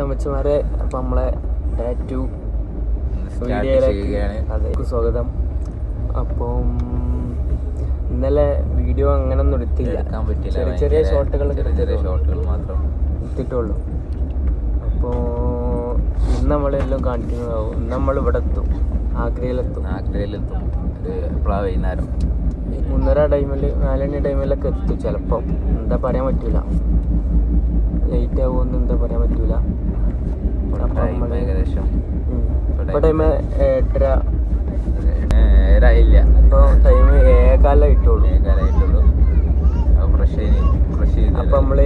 അമ്മച്ചമാരെ, അപ്പം നമ്മളെ ടാറ്റു വീഡിയോയിലേക്ക് അതെ സ്വാഗതം. അപ്പം ഇന്നലെ വീഡിയോ അങ്ങനെ ഒന്നും എടുക്കാൻ പറ്റില്ല, ചെറിയ ഷോട്ടുകൾ മാത്രം എടുത്തിട്ടുള്ളൂ. അപ്പോൾ ഇന്ന് നമ്മളെല്ലാം കാണിക്കുന്നതാവും. ഇന്ന് നമ്മൾ ഇവിടെ എത്തും, ആഗ്രയിലെത്തും എപ്പോഴാണ് വൈകുന്നേരം 3:30 ടൈമിൽ 4 മണി ടൈമിലൊക്കെ എത്തും. ചിലപ്പം എന്താ പറയാൻ പറ്റൂല, ലേറ്റ് ആവുമെന്ന് എന്താ പറയാൻ പറ്റൂല. ഏകദേശം ഇപ്പോൾ ടൈം 8:30 ആയില്ല. ഇപ്പോൾ ടൈം 7:15 ആയിട്ടുള്ളൂ. ഫ്രഷ് ചെയ്ത് അപ്പോൾ നമ്മൾ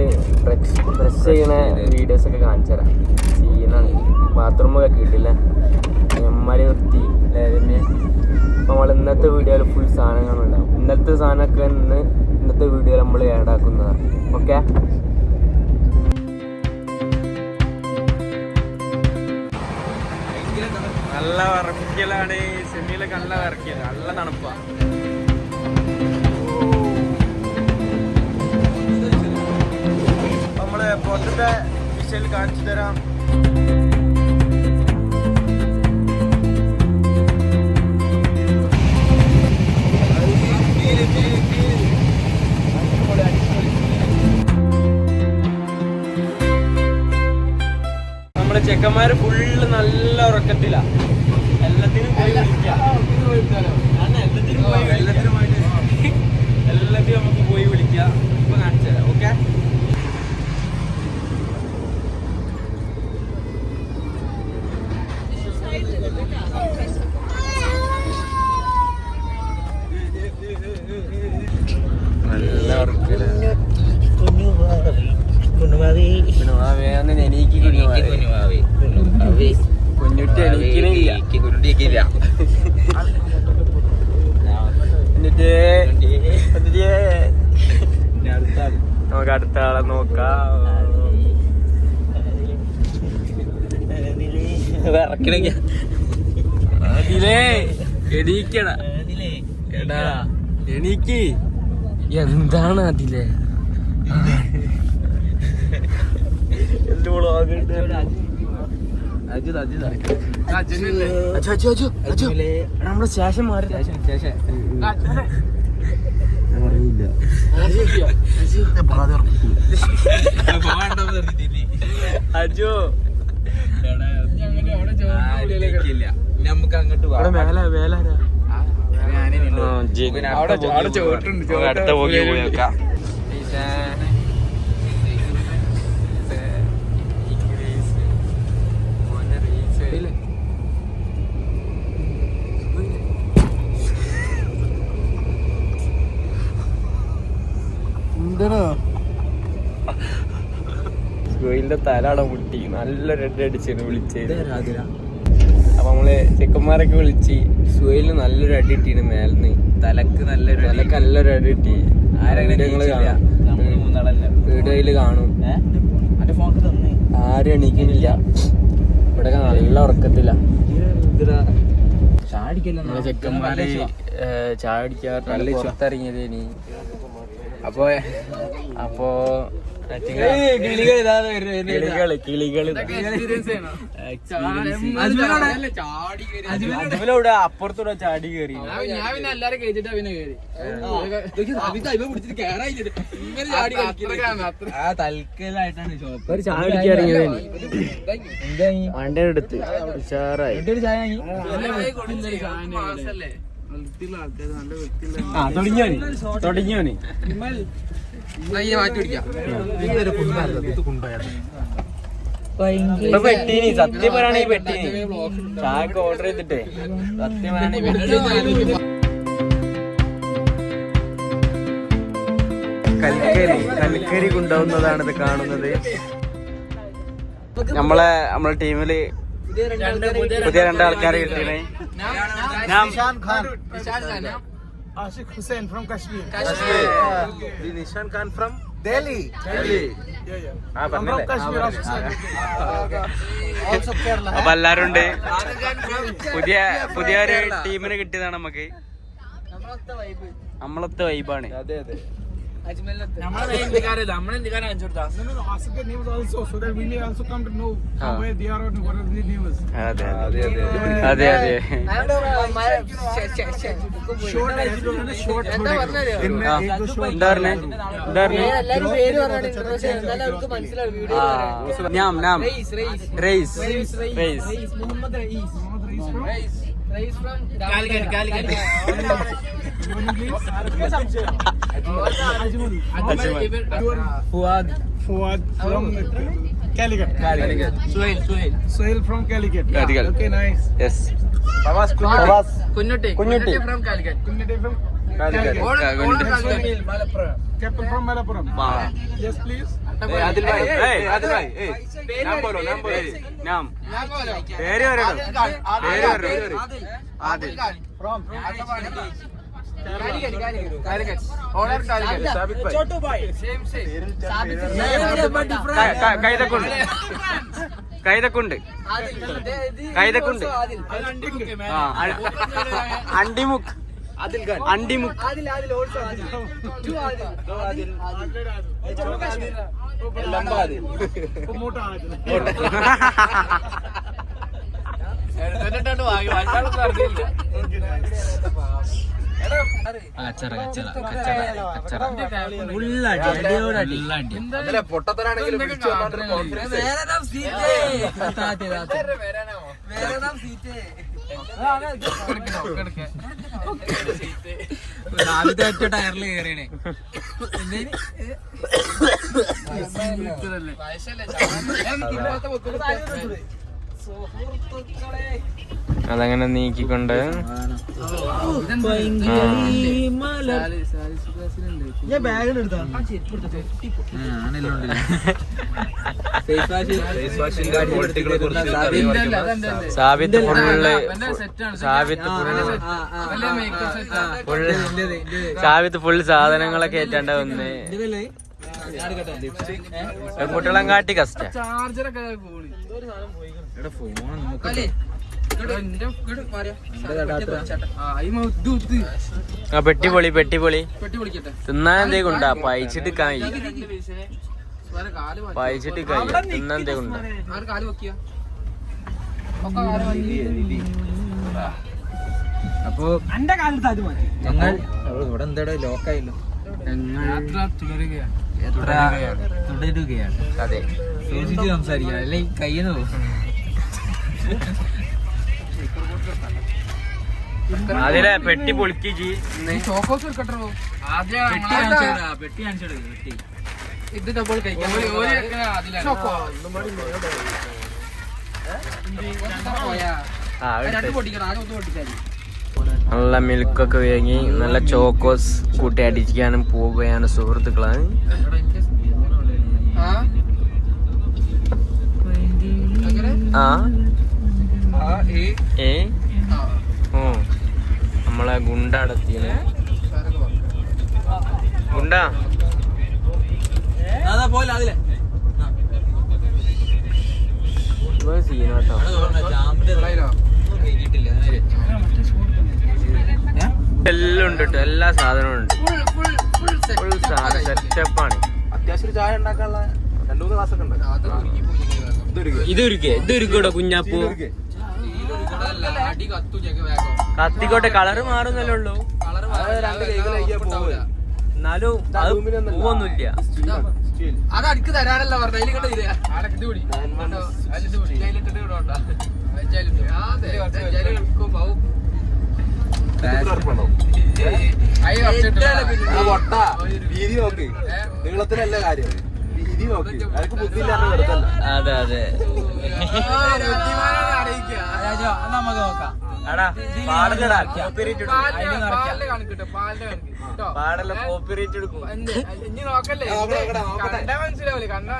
ബ്രഷ് ചെയ്യണ വീഡിയോസൊക്കെ കാണിച്ചു തരാം. ചെയ്യണ ബാത്റൂമൊക്കെ കിട്ടില്ല, എമ്മാരി വൃത്തി തന്നെ. അപ്പോൾ നമ്മൾ ഇന്നത്തെ വീഡിയോയിൽ ഫുൾ സാധനങ്ങളുണ്ടാവും. ഇന്നത്തെ സാധനമൊക്കെ ഇന്നത്തെ വീഡിയോയിൽ നമ്മൾ ആഡ് ആക്കുന്നതാണ്. ഓക്കെ, നല്ല വിറക്കലാണ്. സെമിയിലൊക്കെ നല്ല വിറക്കിയത്, നല്ല തണുപ്പാ. നമ്മള് പുറത്തെ വിഷയിൽ കാണിച്ചു തരാം. നമ്മള് ചെക്കന്മാര് ഫുള്ള് നല്ല ഉറക്കത്തിലാ. എല്ലാത്തിനും നമുക്ക് പോയി വിളിക്കാം. ഇപ്പൊ കാണിച്ചു തരാം. ഓക്കെ, നല്ല ഉറക്കില്ല. കുഞ്ഞുട്ടി എണീക്കില്ല. നമുക്ക് അടുത്ത ആളെ നോക്കാം. അതിലേ എണീക്കണ എടാ, എണീക്ക്. എന്താണ് അതിലേ നമ്മളെ ശേഷം മാറി അജു നമുക്ക് അങ്ങോട്ട് അടുത്ത പോയി നോക്കാം. ഗോയിലിന്റെ തലാട മുട്ടി നല്ല റെഡ് അടിച്ചാണ് വിളിച്ചത്. അപ്പൊ നമ്മള് ചെക്കന്മാരൊക്കെ വിളിച്ച് സുഹൈലിന് നല്ലൊരു അടി കിട്ടീന് മേലെന്ന്. തലക്ക് നല്ലൊരു അടി കിട്ടി. വീഡിയോയില് കാണും. ആരും എണീക്കുന്നില്ല, ഇവിടെ നല്ല ഉറക്കത്തില്ല. ചെക്കന്മാര് ചാടിക്കാറ് പുറത്തിറങ്ങിയതേനി. അപ്പോ കിളികള് അപ്പുറത്തൂടെ ചാടി കയറി. തൽക്കലായിട്ടാണ് ചാടി ഇറങ്ങിയത്. വണ്ടി എടുത്ത് ഉഷാറായി. തുടങ്ങിയോന് പെട്ടീനി. സത്യം പറയാണെങ്കിൽ പെട്ടീനി. ചായക്ക് ഓർഡർ ചെയ്തിട്ടേ സത്യം പറയാണെങ്കിൽ കൽക്കരി കൊണ്ടുപോകുന്നതാണ് ഇത് കാണുന്നത്. നമ്മളെ ടീമില് പുതിയ 2 ആൾക്കാരെ കിട്ടിയേ. Ashik Hussain from Kashmir. Nishan Khan from Delhi. Yeah. I'm from Kashmir also. Also Kerala. അപ്പൊ എല്ലാരും ഉണ്ട്. പുതിയൊരു ടീമിനെ കിട്ടിയതാണ് നമുക്ക്. നമ്മളത്തെ വൈബാണ്. നമ്മളെ ഇന്ത്യക്കാരെ അഞ്ചു കൊടുത്താ. Ask the neighbors also, so that we may also come to know where they are and what are the neighbors. അതെ അതെ അതെ. Short answer, short എന്താ പറഞ്ഞേ? എല്ലാരും പേര് പറഞ്ഞിട്ടുണ്ട് പക്ഷെ എന്നാലും അവർക്ക് മനസ്സിലാവും വീഡിയോ നാം നാം Rais Muhammad Rais. Rais from Calicut. Fuad from Calicut. Sohail from Calicut. Calicut. Okay, nice. Yes. Kunhutty Kunhutty. From Calicut. Kunnade from Calicut. Captain from Malappuram. Yes, please. Adil ഭായ് നാം പേര് വരണം. ആദിൽ കൈതക്കുണ്ട് അണ്ടിമുക്ക് അണ്ടിമുക്ക് പൊട്ടത്തരാണെങ്കിലും ടയറിൽ കയറിയണേ. അതങ്ങനെ നീക്കിക്കൊണ്ട് സാബിത്ത് ഫുള്ള് സാധനങ്ങളൊക്കെ ഏറ്റാണ്ട വന്ന് പെൺകുട്ടികളും കാട്ടി കസ്റ്റ. ആ പെട്ടിപ്പൊളി തിന്നാൻ എന്തേലും ഉണ്ടാ പയച്ചിട്ട് കായ് തിന്നാൻ എന്തേലും ഉണ്ടാ. അപ്പൊ ഞങ്ങൾ ഇവിടെ എന്താ ലോക്കായല്ലോ. തുടരുകയാണ്. അതെ സൂക്ഷിച്ച് സംസാരിക്കാം അല്ലെ കയ്യെന്ന് പോകും. അതിലെ പെട്ടി പൊളിക്ക് ചോക്കോസ് എടുക്കട്ടോ. പെട്ടി കാണിച്ചോട്. പെട്ടി ഇത് ഡബിൾ കഴിക്കാം. നല്ല മിൽക്കൊക്കെ വാങ്ങി നല്ല ചോക്കോസ് കൂട്ടി അടിക്കാനും പോവുകയാണ് സുഹൃത്തുക്കളാണ്. നമ്മളെ ഗുണ്ട അടത്തിന് ഗുണ്ട സീനോട്ടോ. എല്ലാം ഉണ്ട് കേട്ടോ, എല്ലാ സാധനവും ഉണ്ട്. ഫുൾ സാധനം സെറ്റപ്പാണ്. അത്യാവശ്യം ചായ ഉണ്ടാക്കാനുള്ള 2-3 ക്ലാസ് ഒക്കെ ഉണ്ട്. ഇതൊരുക്കോട്ടോ കുഞ്ഞാപ്പൂ. കത്തിക്കോട്ടെ കളറ് മാറുന്നല്ലേ ഉള്ളൂ. എന്നാലും അത് പോവൊന്നുമില്ല. അത് അടുക്ക് തരാനല്ല പറഞ്ഞ വീതി നോക്ക്, നീളത്തിനല്ല കാര്യം, വീതി നോക്ക്. അതൊക്കെ ബുദ്ധിയില്ലാത്ത വെറുതല്ല. അതെ അതെ നമുക്ക് നോക്കാം. പാടലടാ കോപ്പിറേറ്റ് പാടല്ല കോപ്പിറേറ്റ് എടുക്കും. ഇനി നോക്കല്ലേ കണ്ടാ മനസ്സിലാവില്ലേ. കണ്ടാ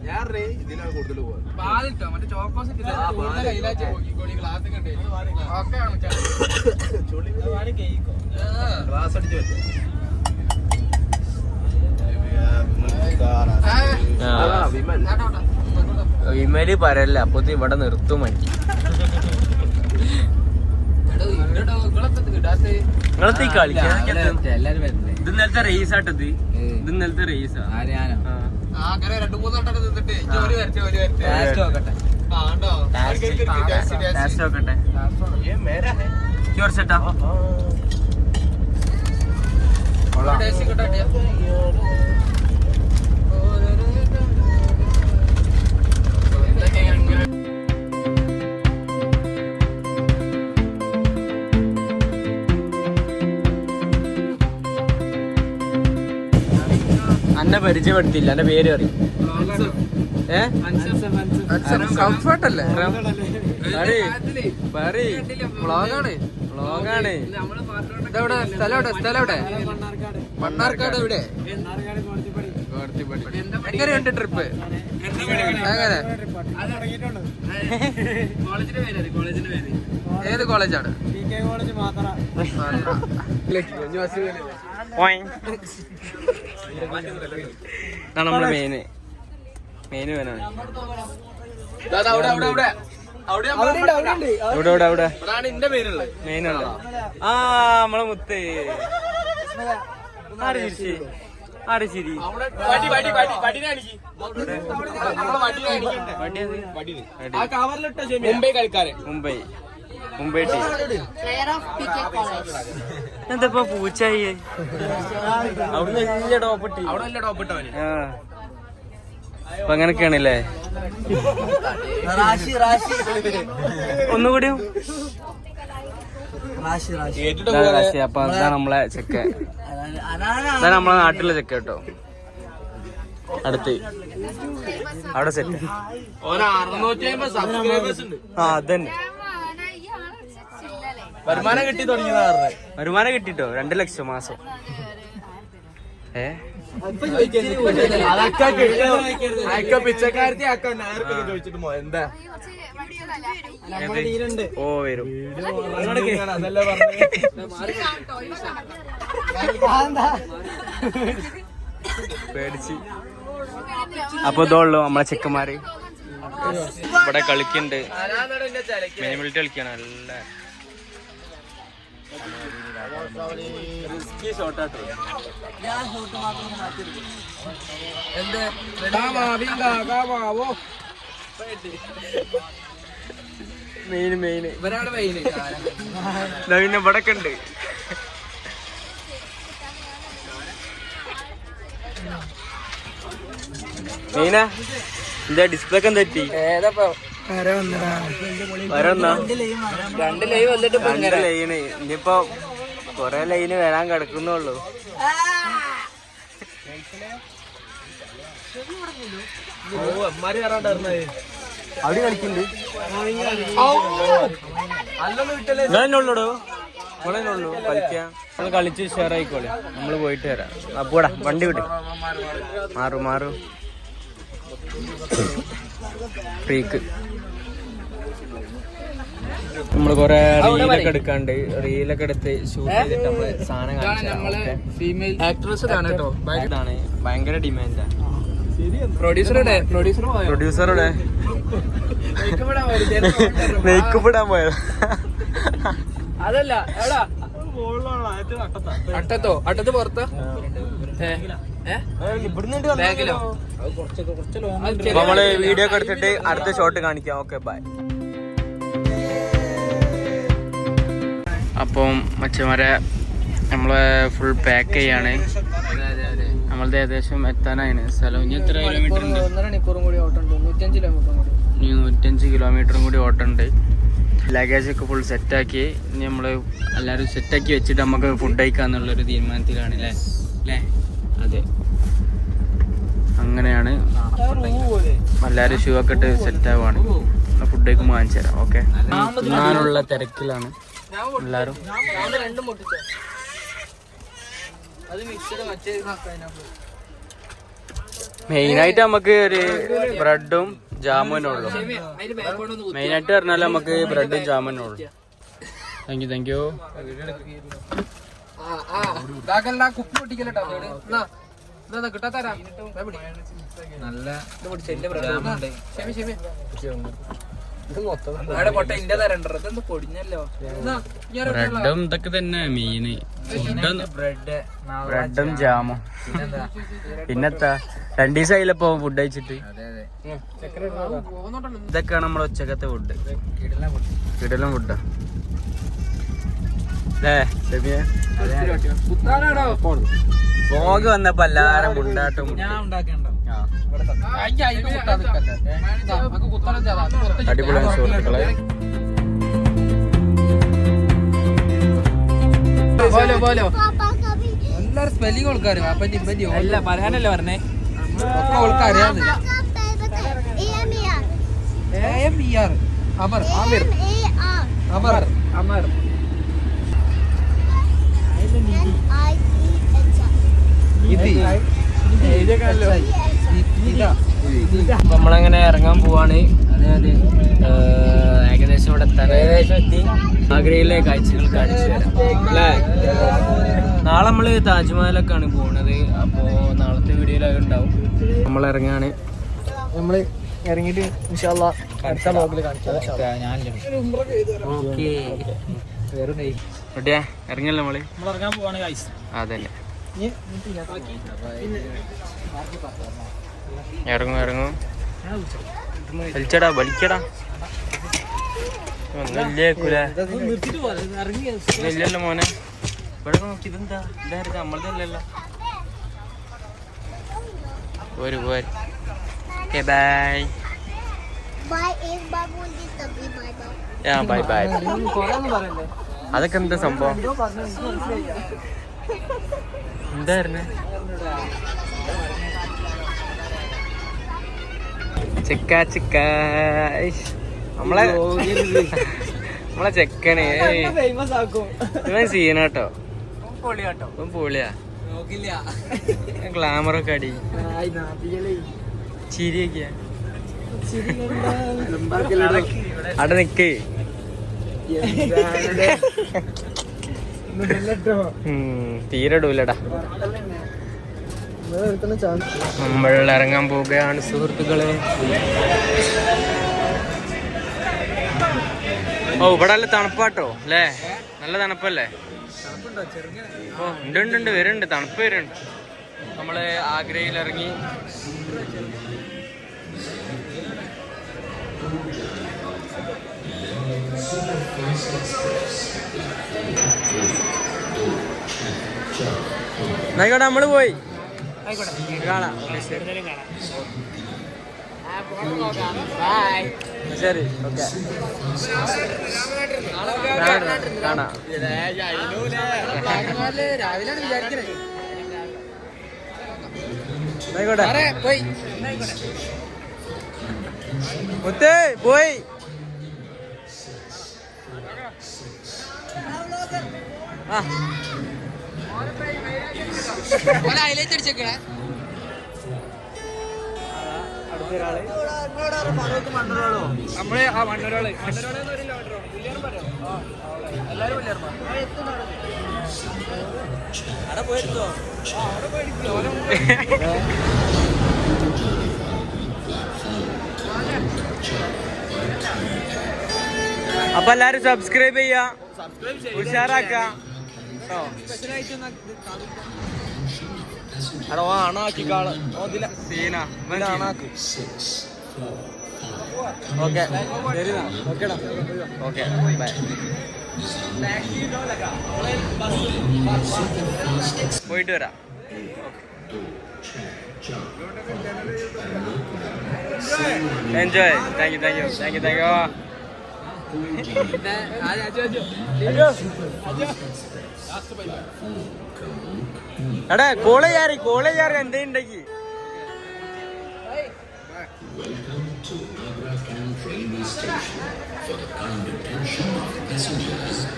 ഞാൻ ഇതിനാണ് കൂടുതൽ പോകുന്നത്. പാലിട്ടോ മറ്റേ ചോക്കോസ് കയ്യിലാച്ച ഗ്ലാസ് കണ്ടേ ഒക്കെ ഗ്ലാസ് അടിച്ചു വെച്ചു. വിമല് പറയല്ല അപ്പൊ ഇവിടെ നിർത്തും വണ്ടി. നിങ്ങളത്തെ കളിക്കാൻ എല്ലാരും വരുന്നില്ലേ ഇത് ഇന്നലത്തെ റേസ് ആട്ടത് ഇത് ഇന്നലത്തെ റേസാ ആരെയാനോ അങ്ങനെ 2-3 വട്ടം നിന്നിട്ട് ജോലി വരട്ടെ ലാസ്റ്റ് നോക്കട്ടെ ലാസ്റ്റ് നോക്കട്ടെ ചോർച്ചട്ടാ അന്നെ പരിചയപ്പെടുത്തില്ല എന്റെ പേര് പറയും കംഫർട്ട് അല്ലേ വ്ളോഗാണ് ഇതെവിടെ സ്ഥലം എവിടെ മണ്ണാർക്കാട് എവിടെ എങ്ങനെയുണ്ട് ട്രിപ്പ് എങ്ങനെ ഏത് കോളേജാണ് നമ്മളെ മെയിന് വേനാണ് ഇവിടെ മെയിനാണ് ആ നമ്മളെ മുത്ത് ആര് ശരി മുംബൈ ടീം എന്താ പൂച്ചായി അവിടെ വലിയ ടോപ്പിട്ടി അപ്പൊ അങ്ങനൊക്കെയാണല്ലേ ഒന്നുകൂടിയും റാശി. അപ്പൊ അതാ നമ്മളെ ചെക്ക, അതാ നമ്മളെ നാട്ടിലെ ചെക്ക കേട്ടോ. അടുത്ത് അവിടെ സെറ്റ് അതന്നെ വരുമാനം കിട്ടി തുടങ്ങിയതാ വരുമാനം കിട്ടിട്ടോ 2 ലക്ഷം മാസം. പിച്ചക്കാരത്തി ചോദിച്ചിട്ട് എന്താ ഓ വരും അതല്ലേ പറഞ്ഞു. പേടിച്ച്. അപ്പൊ ഇതുള്ളൂ നമ്മളെ ചെക്കന്മാര് ഇവിടെ കളിക്കുന്നുണ്ട്. മിനിമിലിറ്റി കളിക്കാണ് നല്ല മെയിൻ പിന്നെ ഇവിടൊക്കെ ഉണ്ട്. മെയിനാ എന്താ ഡിസ്പ്ലേ ഒക്കെ തെറ്റി? രണ്ട് ലൈന് ഇനിയിപ്പോ കൊറേ ലൈന് വരാൻ കിടക്കുന്നുള്ളൂ. അവിടെ കളിക്കുന്നുണ്ട്. ഞാനുള്ളൂടോ നിങ്ങളെന്നുള്ളൂ കളിക്കാം. നമ്മൾ കളിച്ച് ഷെയറായിക്കോളെ. നമ്മള് പോയിട്ട് വരാം. അപ്പോടാ വണ്ടി വിട്ട് മാറു ഫ്രീക്ക്. നമ്മള് കൊറേ റീലൊക്കെ എടുക്കാണ്ട് റീലൊക്കെ എടുത്ത് ഷൂട്ട് ചെയ്തിട്ട് നമ്മള് സാധനം ഇതാണ് ഭയങ്കര ഡിമാൻഡാ. പ്രൊഡ്യൂസറുടെ മേക്കപ്പ് ഇടാൻ പോയത് അതല്ല അട്ടത്ത് പുറത്താ നമ്മള് വീഡിയോ ഒക്കെ എടുത്തിട്ട് അടുത്ത ഷോട്ട് കാണിക്കാം. Okay bye. അപ്പം മച്ചന്മാരെ നമ്മള് ഫുൾ പാക്ക് ചെയ്യാണ്. നമ്മളത് ഏകദേശം എത്താനാണ് സ്ഥലം. ഇനി എത്ര കിലോമീറ്റർ ഉണ്ട്? 105 കിലോമീറ്ററും കൂടി ഓട്ടമുണ്ട്. ലഗേജൊക്കെ ഫുൾ സെറ്റാക്കി ഇനി നമ്മള് എല്ലാവരും സെറ്റാക്കി വെച്ചിട്ട് നമുക്ക് ഫുഡ് കഴിക്കാന്നുള്ളൊരു തീരുമാനത്തിലാണ് അല്ലേ? അതെ, അങ്ങനെയാണ്. എല്ലാവരും ഷൂ ഒക്കെ ഇട്ട് സെറ്റ് ആവുകയാണ്. ഫുഡ് കഴിക്കുമ്പോൾ കാണിച്ചു തരാം. ഓക്കെ, ഞാനുള്ള തിരക്കിലാണ് എല്ലാരും. മെയിനായിട്ട് നമുക്ക് ഒരു ബ്രെഡും ജാമുനും ഉള്ളു. മെയിനായിട്ട് പറഞ്ഞാൽ നമുക്ക് ബ്രെഡും ജാമുനും ഉള്ളു. Thank you. കുപ്പി പൊട്ടിക്കല്ലോ കിട്ടാത്തരാ നല്ല പൊട്ട ഇന്റെ തരണ്ടോ. ഇതെന്ത് പൊടിഞ്ഞല്ലോ. ബ്രെഡും ഇതൊക്കെ തന്നെ മീന് ബ്രെഡും ജാമും പിന്നെത്താ 2 ദിവസമായില്ലപ്പോ ഫുഡ് കഴിച്ചിട്ട്. ഇതൊക്കെയാണ് നമ്മളെ ഉച്ചക്കത്തെ ഫുഡ്. കിടലം ഫുഡാ അല്ലേ ഷെബിയെ? പോക വന്നപ്പോ എല്ലാരും മുണ്ടാട്ടും അടിപൊളിയാണ് സുഹൃത്തുക്കളെ. എല്ലാരും സ്പെല്ലിങ് കൊടുക്കാറ് അപ്പൻ്റെ ഇമ്പൻ്റെ അല്ല പറയാനല്ലേ പറഞ്ഞേ ഒക്കെ അവൾക്ക് അറിയാതെ. അമർ ആമിർ അമർ അമർ നമ്മളങ്ങനെ ഇറങ്ങാൻ പോവാണ്. ഏകദേശം ഇവിടെ എത്തി. ആഗ്രയിലെ കാഴ്ചകൾ കാണിച്ചു തരാം അല്ലേ. നാളെ നമ്മള് താജ്മഹലൊക്കെയാണ് പോണത്. അപ്പോ നാളത്തെ വീഡിയോയിൽ ഉണ്ടാവും. നമ്മൾ ഇറങ്ങാണ്. നമ്മള് ഇറങ്ങിട്ട് അടുത്ത ബ്ലോഗിൽ കാണിക്കാം. റെഡിയാ? ഇറങ്ങല്ലേ നമ്മള്? ഇറങ്ങാൻ പോവാണ് ഗൈസ്. അതന്നെ ഇറങ്ങും ഇറങ്ങും. വലിച്ചടാ വലിക്കടാ. ഒന്നുമില്ലല്ലോ മോനെ. ഇവിടെ നോക്കി ഇതെന്താ? ഇതായിരുന്നു നമ്മളതല്ലല്ലോ. പോര് പോര്. Bye bye bye. അതൊക്കെ എന്താ സംഭവം? എന്തായിരുന്നു? ചിക്ക ചിക്ക നമ്മളെ ചെക്കന് ഇവൻ സീനാട്ടോ. ഇവൻ പൊളിയാ. ഗ്ലാമറൊക്കെ അടി ചിരിയൊക്കെയാ. അവിടെ നിക്ക്. തീരെ ഇടൂലടാ. നമ്മൾ ഇറങ്ങാൻ പോവുകയാണ് സുഹൃത്തുക്കളെ. ഓ ഇവിടെ നല്ല തണുപ്പാട്ടോ അല്ലേ? നല്ല തണുപ്പല്ലേ? ഓ ഉണ്ട് ഉണ്ട് ഉണ്ട് വരുന്നുണ്ട്. തണുപ്പ് വരുന്നുണ്ട്. നമ്മള് ആഗ്രയിൽ ഇറങ്ങി. ആയിക്കോട്ടെ നമ്മള് പോയി കാണാം. ശരി ഓക്കെ കാണാം. രാവിലെ വിചാരിക്കണേ. ആയിക്കോട്ടെ മുത്തേ പോയി. ആ ഹൈലൈറ്റ് അടിച്ചേക്കണേ. നമ്മള് ആ മണ്ണൊരാള് അപ്പൊ എല്ലാരും സബ്സ്ക്രൈബ് ചെയ്യാ, ഉഷാറാക്ക. Okay okay bye. പോയിട്ട് വരാം. Enjoy. Thank you thank you thank you thank you. എടാ കോളേജാറി എന്തുണ്ടെങ്കി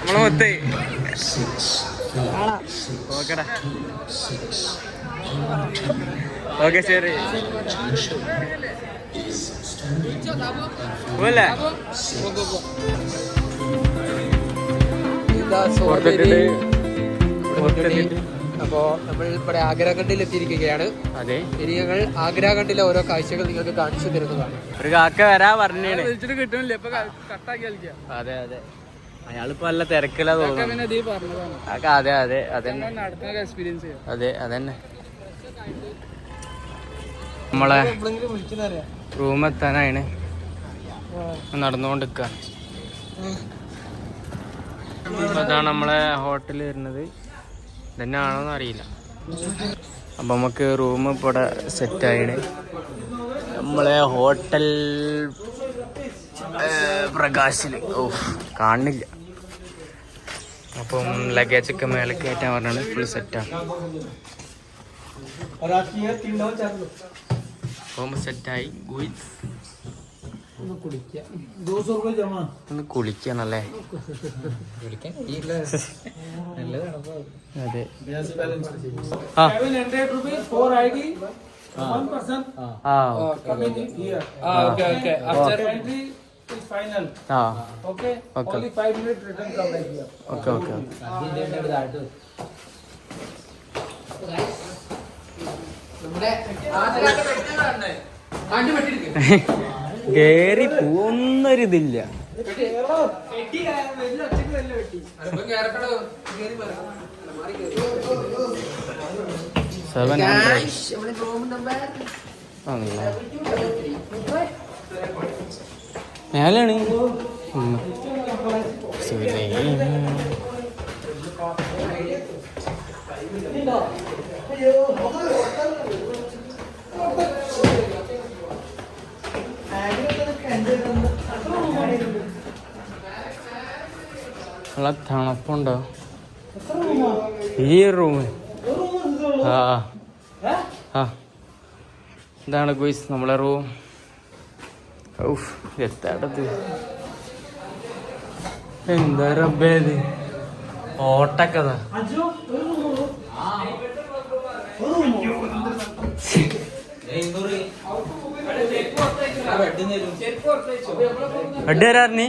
നമ്മളെ മൊത്തേ ഓക്കെടാ. ഓക്കെ ശരി പോലെ അപ്പോ നമ്മൾ ഇവിടെ ആഗ്രാഖണ്ഡിൽ എത്തിയിരിക്കുകയാണ്. അതെ, ഇനി ഞങ്ങൾ ആഗ്രാഖണ്ഡിലെ ഓരോ കാഴ്ചകൾ നിങ്ങൾക്ക് കാണിച്ചു തരുന്നതാണ്. ഒരു കാക്ക വരാ പറഞ്ഞേ കിട്ടണില്ല. ഇപ്പൊ കട്ടാക്കി കളിക്കാം. അതെ അതെ അയാളിപ്പോ നല്ല തിരക്കിലാ തോന്നുന്നു. അതെ അതെ അതന്നെ അതെ അതന്നെ. നമ്മളെ റൂം എത്താനാണ് നടന്നുകൊണ്ടിരിക്ക. അതാണ് നമ്മളെ ഹോട്ടൽ വരുന്നത്. ഇതന്നെ ആണോന്ന് അറിയില്ല. അപ്പൊ നമുക്ക് റൂം ഇപ്പൊ ഇവിടെ സെറ്റായിണ്. നമ്മളെ ഹോട്ടൽ പ്രകാശില് കാണുന്നില്ല. അപ്പം ലഗേജ് ഒക്കെ മേലെ കയറ്റാൻ പറഞ്ഞാണ്. ഫുൾ സെറ്റാണ്. റൂം സെറ്റായി. ഒന്ന് കുളിക്കാനല്ലേ? അതെ. കേറി പോകുന്നൊരിതില്ല. 700 മേലാണ്. നല്ല തണുപ്പുണ്ടോ ഈ റൂം? ഇതാണ് ഗോയ്സ് നമ്മളെ റൂം. എത്താടത് എന്താ റബ്ബേ ഇത് ഓട്ടക്കഥ. ബെഡ് വരാറിനി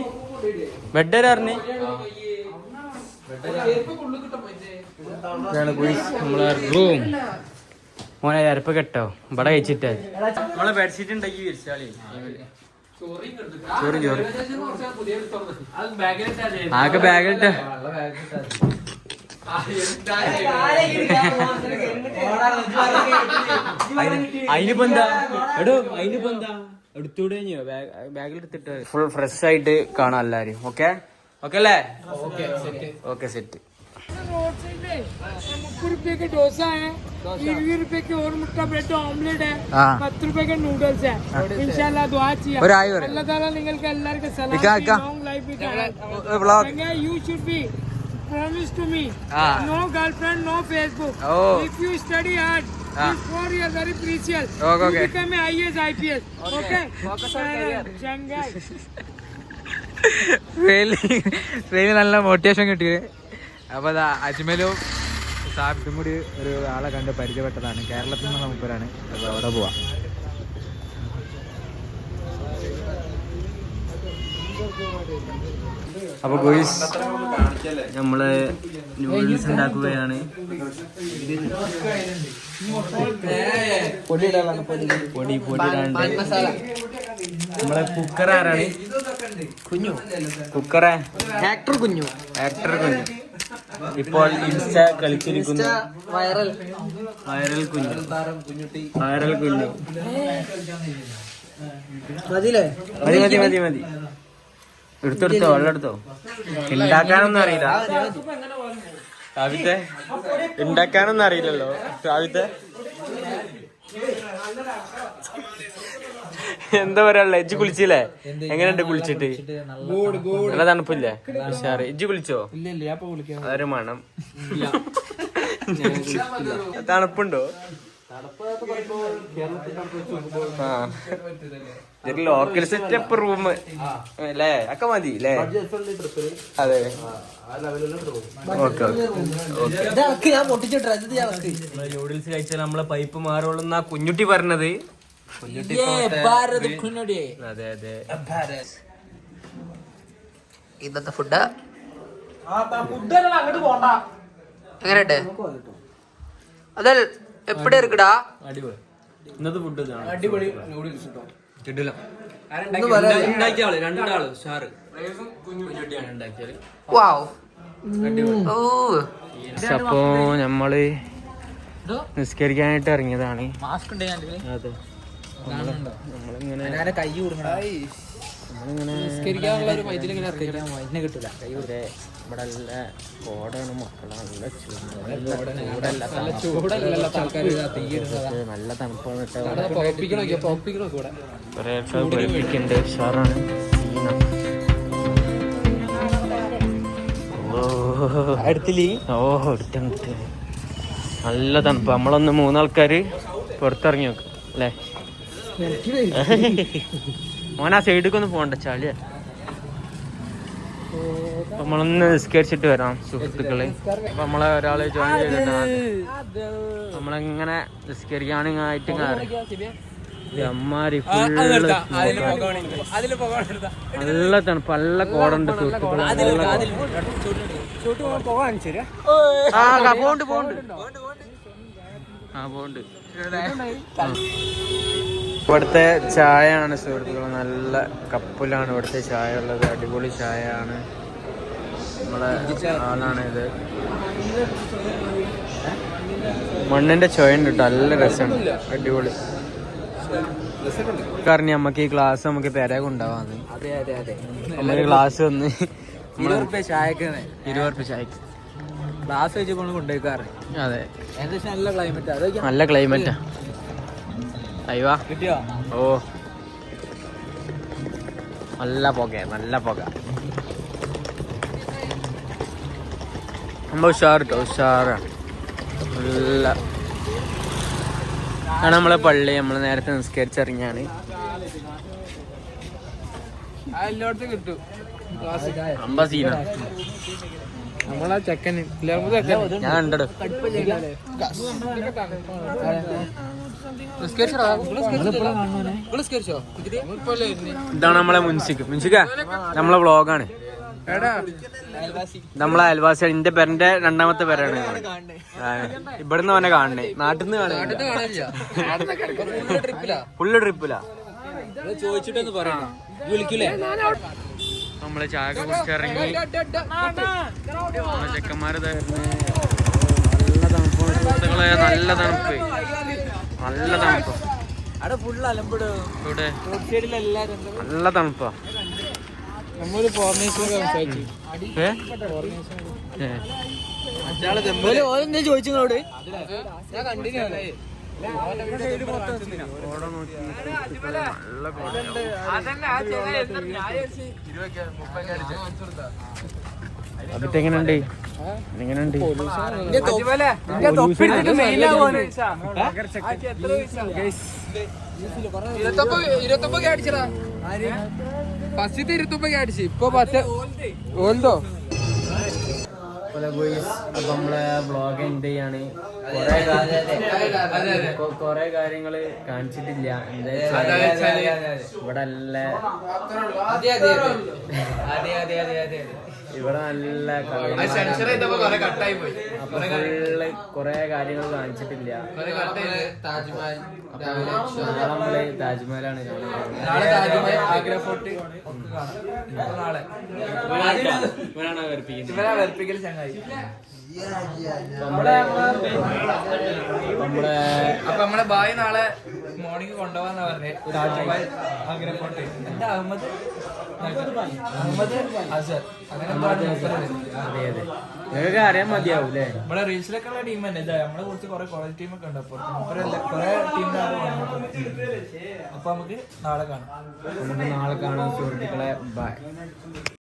ബെഡ് വരാറിനി നമ്മളെ റൂം. മോനെ അരപ്പ് കെട്ടോ ഇവിടെ കഴിച്ചിട്ടാ. നമ്മളെ ബെഡ്ഷീറ്റ് ഉണ്ടാക്കി വിരിച്ചാളി. ചോറ് ചോറ് ആകെ ബാഗിലിട്ട. അതിനിപ്പോ എന്താ എടോ, അതിനിപ്പോ എന്താ എടുത്തൂടെ? ബാഗിലെടുത്തിട്ട് ഫുൾ ഫ്രഷ് ആയിട്ട് കാണാം എല്ലാരും. ഓക്കെ ഓക്കെ അല്ലേ? Okay set. 30 रुपए के डोसा है, 20 रुपए के और मुट्ठा ब्रेड ऑमलेट है, 10 रुपए के नूडल्स है. इंशाल्लाह दुआ चाहिए अल्लाह ताला निकल के अल्लाह के सलाम long life with you should be promise to me no girlfriend, no Facebook. If you study hard, these 4 years very precious. You become a IAS IPS. Okay, Shanghai നല്ല മോട്ടിവേഷൻ കിട്ടിയത്. അപ്പൊ അജ്മലും സാബിത്തും കൂടി ഒരു ആളെ കണ്ട് പരിചയപ്പെട്ടതാണ്. കേരളത്തിൽ നിന്നുള്ള മുപ്പരാണ്. അപ്പൊ അവിടെ പോവാ. അപ്പൊ ഗോയ്സ് നമ്മള് നൂഡിൽസ് ഉണ്ടാക്കുകയാണ്. പൊടി നമ്മളെ കുക്കർ ആരാണ്? കുക്കറെ ആക്ടർ കുഞ്ഞു. ഇപ്പോൾ ഇൻസ്റ്റ കളിച്ചിരിക്കുന്നു. വൈറൽ കുഞ്ഞു. മതി എടുത്തെടുത്തോ, വെള്ളം എടുത്തോ. ഉണ്ടാക്കാനൊന്നും അറിയില്ല സാവിത്തെ, ഉണ്ടാക്കാനൊന്നും അറിയില്ലല്ലോ സാവിത്തെ. എന്താ പറയാ, ഇജ്ജ് കുളിച്ചില്ലേ? എങ്ങനെയുണ്ട് കുളിച്ചിട്ട്? നല്ല തണുപ്പില്ലേ? ഉഷാറ്. ഇജ്ജ് കുളിച്ചോ? അതൊരു മണം. തണുപ്പുണ്ടോ? ലോക്കൽ സെറ്റപ്പ് റൂം അല്ലേ? ഒക്കെ മതി അല്ലേ? അതെ നൂഡിൽസ് കഴിച്ചാൽ നമ്മളെ പൈപ്പ് മാറുള്ളൂ കുഞ്ഞുട്ടി പറഞ്ഞത്. അതെ അതെ. ഇന്നത്തെ ഫുഡ് എങ്ങനെയുണ്ട്? അതിൽ എപ്പടി ഇരിക്കടാ? അടിപൊളി. ഇന്നത്തെ ഫുഡ് അടിപൊളി നൂഡിൽസ് കിട്ടില്ല. ഉണ്ടാക്കിയാള് രണ്ടാള് ഉഷാറ് കുഞ്ഞുട്ടിയാണ് ഉണ്ടാക്കിയാല്. അപ്പോ നമ്മള് നിസ്കരിക്കാനായിട്ട് ഇറങ്ങിയതാണ്. അതെ നമ്മളിങ്ങനെ കിട്ടില്ല ഇവിടെ നല്ല കോടാണ് മക്കളെ, നല്ല നല്ല തണുപ്പാണ് പഠിപ്പിക്കുന്നുണ്ട്. ഉഷാറാണ്. ഓ എടുത്തിട്ട് നല്ല തണുപ്പ്. നമ്മളൊന്ന് 3 ആൾക്കാര് പുറത്തിറങ്ങി നോക്കും അല്ലേ? മോനാ സൈഡിലേക്ക് ഒന്ന് പോകണ്ട, ചളിയാ. നമ്മളൊന്ന് നിസ്കരിച്ചിട്ട് വരാം സുഹൃത്തുക്കളെ. അപ്പൊ നമ്മളെ ഒരാള് ജോയിൻ ചെയ്തിട്ടാണ്. നമ്മളെങ്ങനെ നിസ്കരിക്കാനായിട്ട് അമ്മാരി നല്ല തണുപ്പ്, നല്ല കോടുണ്ട് സുഹൃത്തുക്കളെ. പോണ്ട്. ഇവിടുത്തെ ചായ ആണ് സുഹൃത്തുക്കളെ, നല്ല കപ്പിലാണ് ഇവിടുത്തെ ചായ ഉള്ളത്. അടിപൊളി ചായ ആണ്. നമ്മളെ ആളാണ് ഇത്. മണ്ണിന്റെ ചോയുണ്ട് കേട്ടോ, നല്ല രസമുണ്ട്, അടിപൊളി. കാരണം നമുക്ക് ഈ ക്ലാസ് നമുക്ക് പെരക ഉണ്ടാവാന്ന്. നമുക്ക് ക്ലാസ് വന്ന് 20 റുപ്യ ചായക്ക് 20 റുപ്യ ചായക്ക് ക്ലാസ് വെച്ചുകൊണ്ട് കൊണ്ടുപോയിക്കാറ്. അതെ, ഏകദേശം നല്ല ക്ലൈമറ്റ്. നല്ല ക്ലൈമറ്റാ. അയ്യോ കിട്ടിയോ? ഓ നല്ല പുക, നല്ല പുക. നമ്മൾ ഉഷാർ കേട്ടോ, ഉഷാറാണ്. നല്ല ആണ് നമ്മളെ പള്ളി. നമ്മൾ നേരത്തെ നിസ്കരിച്ചിറങ്ങിയാണ്. എല്ലായിടത്തും കിട്ടും അമ്പസീന നമ്മളാ ചെക്കന് ഞാൻ കണ്ടോ. ഇതാണ് നമ്മളെ മുൻസിക്ക നമ്മളെ വ്ളോഗാണ്. നമ്മളെ അയൽവാസി, എന്റെ പേരന്റെ 2ാമത്തെ പേരാണ്. ഇവിടുന്ന് അവനെ കാണണേ, നാട്ടിൽ നിന്ന് കാണുന്നില്ല, ഫുള്ള് ട്രിപ്പിലാ. ചോദിച്ചിട്ടൊന്ന് പറയണം, വിളിക്കൂലേ? നമ്മള് ചായ കുടിച്ചിറങ്ങി. നമ്മളെ ചെക്കന്മാര് നല്ല തണുപ്പ് സുഹൃത്തുക്കളെ, നല്ല തണുപ്പ്, നല്ല തണുപ്പ്. ഇവിടെ നല്ല തണുപ്പാ. നമ്മളൊരു ഫോർമേഷനൊക്കെ സംസാരിച്ചു. ചോദിച്ചോട് ഞാൻ കണ്ടിന്യൂ അതിട്ട് എങ്ങനെയുണ്ട്? എങ്ങനെയുണ്ട്? ഫസ്റ്റ് 20 അടിച്ചു, ഇപ്പൊ 10 ഓൾഡോ. അപ്പൊ നമ്മളെ വ്ളോഗ് എൻഡ് ചെയ്യാണ്. കൊറേ കാര്യങ്ങള് കാണിച്ചിട്ടില്ല. എന്താ ഇവിടെ നല്ല ഇവിടെ നല്ല അപ്പൊ ഫുള്ള് കൊറേ കാര്യങ്ങൾ കാണിച്ചിട്ടില്ല. നമ്മള് താജ്മഹലാണ് വെറുപ്പിക്കൽ ചങ്ങായി. നമ്മളെ ബായ് നാളെ മോർണിംഗ് കൊണ്ടുപോകാന്നാ പറഞ്ഞേ. താജ്മഹൽ ആഗ്ര ഫോർട്ട്. എന്താ അഹമ്മദ് അസർ അങ്ങനെ നിങ്ങൾക്ക് അറിയാൻ മതിയാവൂലേ? നമ്മളെ റീൽസിലൊക്കെ ഉള്ള ടീം തന്നെ. ഇതാ നമ്മളെ കുറിച്ച് കുറെ കോളേജ് ടീമൊക്കെ ഉണ്ട്. അപ്പൊ കുറെ ടീമിനാണ്. അപ്പൊ നമുക്ക് നാളെ കാണാം. സുഹൃത്തുക്കളെ. ബൈ.